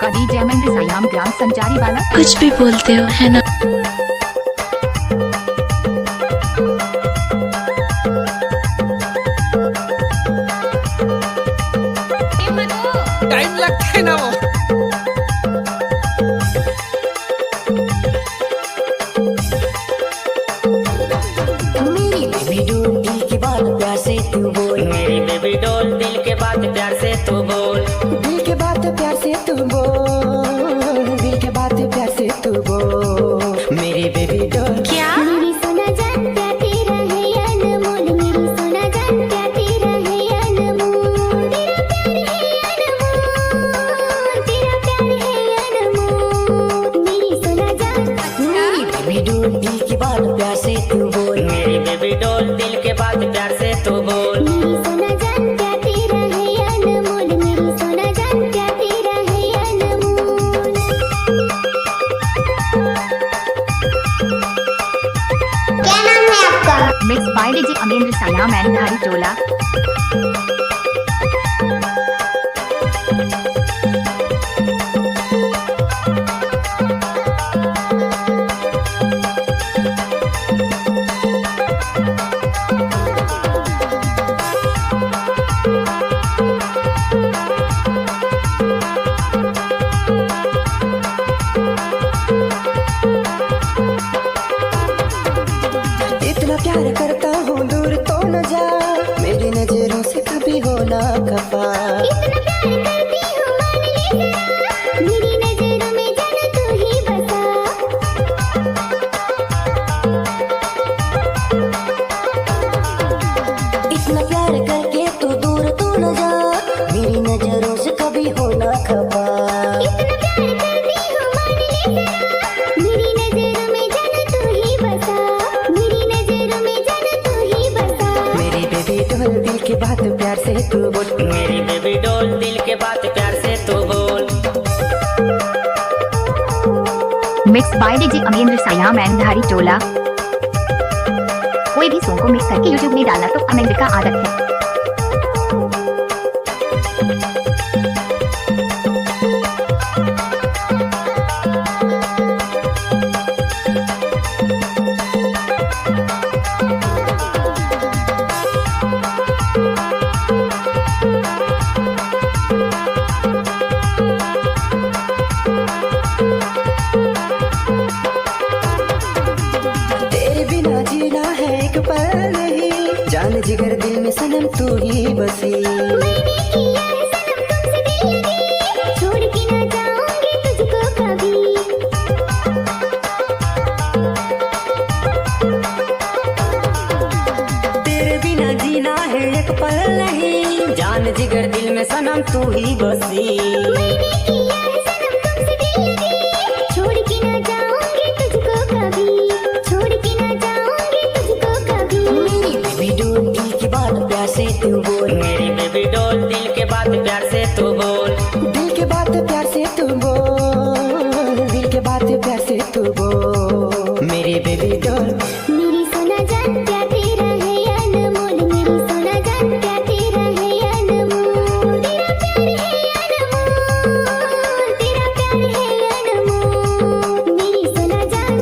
शादी जयमंद सायाम ग्राम संचारी वाला। कुछ भी बोलते हो है ना। टाइम लगता है ना वो। मेरी बेबी डॉल दिल के बात प्यार से तू बोल। मेरी बेबी डॉल दिल के बात प्यार से तू बोल। दिल के बात प्यार से तू बोल। दिल के बात प्यार से तू बोल। मेरी बेबी डॉल क्या मेरी सोना जान प्यार तेरा है अनमोल। मेरी सोना जान प्यार तेरा है अनमोल। तेरा प्यार है अनमोल। मेरी सोना जान। मेरी बेबी डॉल दिल के बात प्यार से तू बोल। मेरी बेबी डॉल दिल के बात प्यार से तू बोल। मेरी सोना जान प्यार तेरा है अनमोल। मेरी सोना जान प्यार तेरा है अनमोल। क्या नाम है आपका? Mix by DJ Amendra सायाम and धारी टोला। इतना प्यार करता हूँ दूर तो न जा। मेरी नजरों से कभी हो ना खफा। इतना प्यार करती हूँ मान ले जरा। मेरी नजरों में जान तू ही बसा। इतना प्यार करके तू दूर तो न जा। मेरी नजरों से कभी हो ना खफा। इतना प्यार करती हूँ मान ले जरा। मेरी नजरों में जान तू ही बसा। मेरी नजरों में जान तू ही बसा। मेरी बेबी डॉल दिल के बात प्यार से तू बोल। मेरी बेबी डॉल दिल के बात प्यार से तू बोल। Mix by DJ Amendra सायाम and धारी टोला। कोई भी सॉन्ग को मिक्स करके यूट्यूब में डालना तो अमेंद्र का आदत है। तेरे बिना जीना है एक पल नहीं। जान जिगर दिल में सनम तू ही बसी। मैंने किया है सनम तुमसे दिल लगी। छोड़ के ना जाऊंगी तुझको कभी। तेरे बिना जीना है एक पल नहीं। जान जिगर दिल में सनम तू ही बसी। मैंने किया है सनम तुमसे दिल लगी। छोड़ के ना जाऊंगी तुझको कभी। छोड़ के ना जाऊंगी तुझको कभी। मेरी बेबी डॉल दिल की बात प्यार से तू बोल। मेरी बेबी डॉल दिल के बात प्यार से तू बोल। दिल के बात प्यार से तू बोल। दिल के बात प्यार से तू बोल। मेरी बेबी डॉल मेरी सोना जान प्यार तेरा है अनमोल। मेरी सोना जान प्यार तेरा है अनमोल। तेरा प्यार है अनमोल। मेरी सोना जान।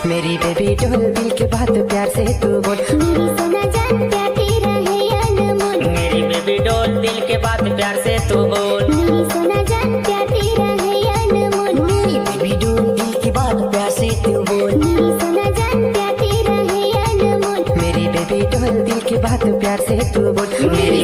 मेरी बेबी डॉल दिल के बात प्यार से तू बोल। मेरी सोना जान प्यार तेरा है अनमोल। मेरी बेबी डॉल दिल के बात प्यार से तू बोल। मेरी सोना जान प्यार तेरा है अनमोल। मेरी बेबी डॉल दिल की बात प्यार से तू बोल। मेरी सोना जान प्यार तेरा है अनमोल। मेरी बेबी डॉल दिल की बात प्यार से तू बोल। मेरी